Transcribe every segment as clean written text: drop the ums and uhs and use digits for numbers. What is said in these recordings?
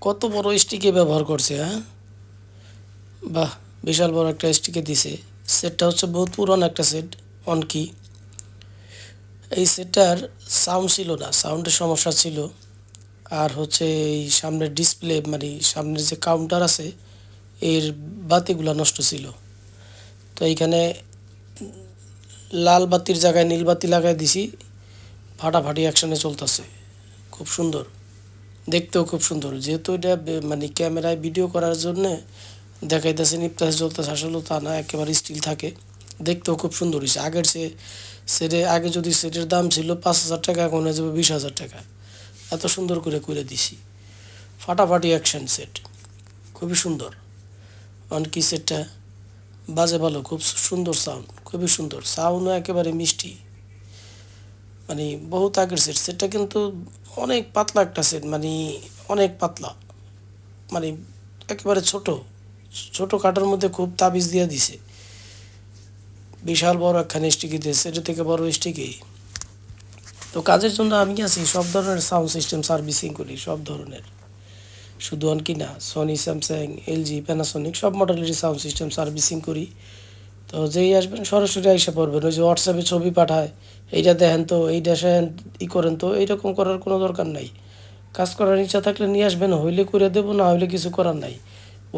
কত বড় স্টিকে ব্যবহার করছে, হ্যাঁ? বাহ! বিশাল বড় একটা স্টিকে দিছে। সেটটা হচ্ছে বহুত পুরানো একটা সেট, অনকি। এই সেটটার সাউন্ড ছিল না, সাউন্ডের সমস্যা ছিল। আর হচ্ছে এই সামনের ডিসপ্লে মানে সামনের যে কাউন্টার আছে এর বাতিগুলা নষ্ট ছিল। তো এইখানে লাল বাতির জায়গায় নীল বাতি লাগাই দিছি, ফাটাফাটি অ্যাকশনে চলতেছে, খুব সুন্দর, দেখতেও খুব সুন্দর। যেহেতু এটা মানে ক্যামেরায় ভিডিও করার জন্যে দেখাইতেছে নিপতাছে জ্বলতেছে, আসলে তা না, একেবারে স্টিল থাকে, দেখতেও খুব সুন্দর হয়েছে। আগের সেটে আগে যদি সেটের দাম ছিল 5,000 টাকা, এখন হয়ে যাবে 20,000 টাকা। এত সুন্দর করে করে দিছি, ফাটাফাটি অ্যাকশন সেট, খুবই সুন্দর। অনকি সেটটা বাজে ভালো, খুব সুন্দর সাউন্ড, খুবই সুন্দর সাউন্ডও একেবারে মিষ্টি, মানে বহুত আগের সেটটা কিন্তু অনেক পাতলা একটা সেট, মানে অনেক পাতলা, মানে একেবারে ছোট ছোট কাটার মধ্যে খুব তাবিজ দিয়ে দিছে। বিশাল বড় একখানে স্টিকি দিয়েছে, এটা থেকে বড় স্টিকি। তো কাজের জন্য আমি আছি, সব ধরনের সাউন্ড সিস্টেম সার্ভিসিং করি, সব ধরনের, শুধু অনকি না, সনি, স্যামসাং, এলজি, প্যানাসোনিক সব মডেলেরই সাউন্ড সিস্টেম সার্ভিসিং করি। তো যেই আসবেন সরাসরি আইসা পড়বেন, ওই যে হোয়াটসঅ্যাপে ছবি পাঠায়, এইটা দেখেন তো, এইটা সেন করেন তো, এইরকম করার কোনো দরকার নাই। কাজ করার ইচ্ছা থাকলে নিয়ে আসবেন, হইলে করে দেবো, না হইলে কিছু করার নাই।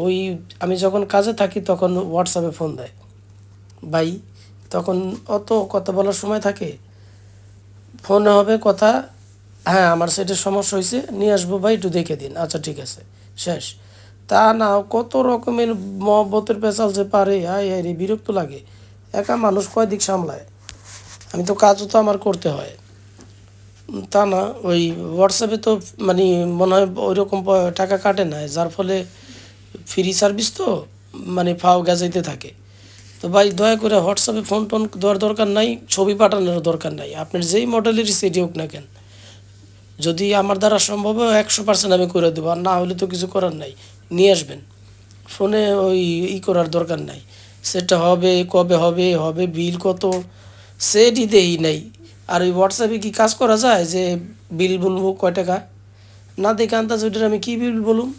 ওই আমি যখন কাজে থাকি তখন হোয়াটসঅ্যাপে ফোন দেয় ভাই, তখন অত কথা বলার সময় থাকে? ফোনে হবে কথা, হ্যাঁ আমার সেটের সমস্যা হয়েছে, নিয়ে আসবো ভাই, একটু দেখে দিন, আচ্ছা ঠিক আছে, শেষ। তা না, কত রকমের মহব্বতের পেঁচাল যে পারে, আয় আয় রে, বিরক্ত লাগে। একা মানুষ কয় দিক সামলায়, আমি তো কাজও তো আমার করতে হয়। তা না, ওই হোয়াটসঅ্যাপে তো মানে মনে হয় ওই রকম টাকা কাটে না, যার ফলে ফ্রি সার্ভিস তো, মানে ফাও গেজাইতে থাকে। তো ভাই দয়া করে হোয়াটসঅ্যাপে ফোন টোন দেওয়ার দরকার নাই, ছবি পাঠানোর দরকার নাই, আপনার যেই মডেলেরই সেটি হোক না কেন, যদি আমার দ্বারা সম্ভব হয় 100% আমি করে দেবো, আর না হলে তো কিছু করার নাই, নিয়ে আসবেন। ফোনে ওই করার দরকার নাই, সেটা হবে কবে হবে, হবে বিল কত, সেটই দেই নাই। আর ওই হোয়াটসঅ্যাপে কি কাজ করা যায় যে বিল বলবো কয় টাকা, না দেখে আন্দাজ ওইটার আমি কী বিল বলুম?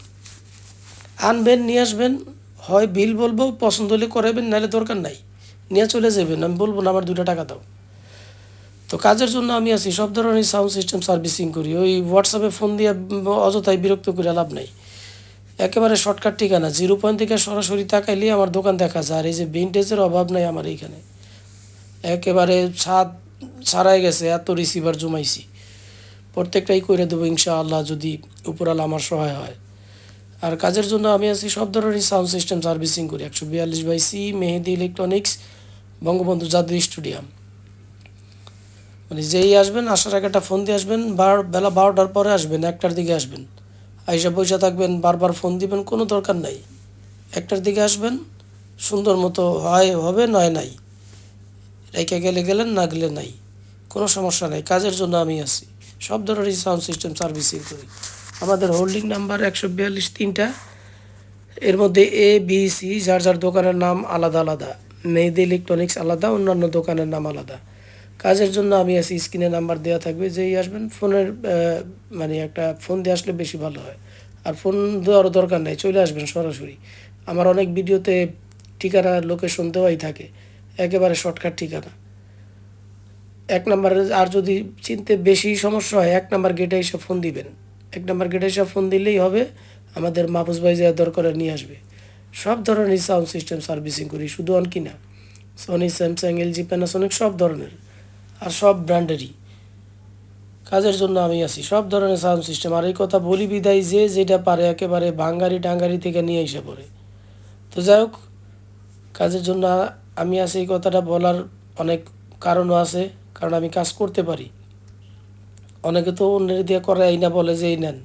আনবেন, নিয়ে আসবেন, হয় বিল বলবো, পছন্দ হলে করাবেন, নাহলে দরকার নাই, নিয়ে চলে যাবেন, আমি বলবো না আমার 2টা টাকা দাও। তো কাজের জন্য আমি আছি, সব ধরনের সাউন্ড সিস্টেম সার্ভিসিং করি। ওই হোয়াটসঅ্যাপে ফোন দিয়ে অযথায় বিরক্ত করে লাভ নাই। একেবারে শর্টকাট ঠিকানা, 0 পয়েন্ট থেকে সরাসরি তাকাইলে আমার দোকান দেখা যায়। আর এই যে ভিন্টেজের অভাব নাই আমার এইখানে, একেবারে ছাদ ছাড়াই গেছে, এত রিসিভার জমাইছি, প্রত্যেকটাই করে দেবো ইনশাআল্লাহ, যদি উপরালা আমার সহায় হয়। আর কাজের জন্য আমি আছি, সব ধরনের সাউন্ড সিস্টেম সার্ভিসিং করি। 142/C মেহেদি ইলেকট্রনিক্স, বঙ্গবন্ধু জাতীয় স্টেডিয়াম। মানে যেই আসবেন, আসার আগে একটা ফোন দিয়ে আসবেন, বেলা 12টার পরে আসবেন, 1টার দিকে আসবেন, আইসা পয়সা থাকবেন, বারবার ফোন দিবেন, কোনো দরকার নাই। 1টার দিকে আসবেন, সুন্দর মতো হয় হবে, নয় নাই, রেখে গেলে গেলেন, না গেলে নাই, কোনো সমস্যা নাই। কাজের জন্য আমি আছি, সব ধরনের সাউন্ড সিস্টেম সার্ভিসিং করি। আমাদের হোল্ডিং নাম্বার 142 3টা, এর মধ্যে এ বি সি, যার যার দোকানের নাম আলাদা আলাদা, মেহেদি ইলেকট্রনিক্স আলাদা, অন্যান্য দোকানের নাম আলাদা। কাজের জন্য আমি আছি, স্ক্রিনে নাম্বার দেওয়া থাকবে, যেই আসবেন ফোনের মানে একটা ফোন দিয়ে আসলে বেশি ভালো হয়। আর ফোন দেওয়ারও দরকার নেই, চলে আসবেন সরাসরি। আমার অনেক ভিডিওতে ঠিকানা লোকেশন দেওয়াই থাকে, একেবারে শর্টকাট ঠিকানা। 1 নাম্বারে, আর যদি চিনতে বেশি সমস্যা হয়, 1 নাম্বার গেটে এসে ফোন দিবেন, 1 নাম্বার গেটে এসে ফোন দিলেই হবে, আমাদের মাহফুজ ভাই যা দরকার নিয়ে আসবে। সব ধরনের সাউন্ড সিস্টেম সার্ভিসিং করি, শুধু অনকি না, সনি, স্যামসাং, এলজি, প্যানাসোনিক সব ধরনের, আর সব ব্র্যান্ডেরই। কাজের জন্য আমি আছি, সব ধরনের সাউন্ড সিস্টেম। আর এই কথা বলি বিদায়, যে যেটা পারে একেবারে ভাঙ্গারি টাঙ্গারি থেকে নিয়ে এসে পড়ে। তো যাই হোক, কাজের জন্য আমি আছি, এই কথাটা বলার অনেক কারণও আছে, কারণ আমি কাজ করতে পারি। অনেকে তো অন্যের দিয়ে করে এই না, বলে যে এই নেন,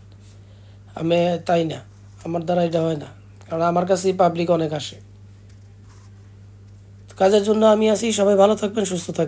আমি তাই না, আমার দ্বারা এটা হয় না, কারণ আমার কাছেই পাবলিক অনেক আসে। কাজের জন্য আমি আছি, সবাই ভালো থাকবেন, সুস্থ থাকবেন।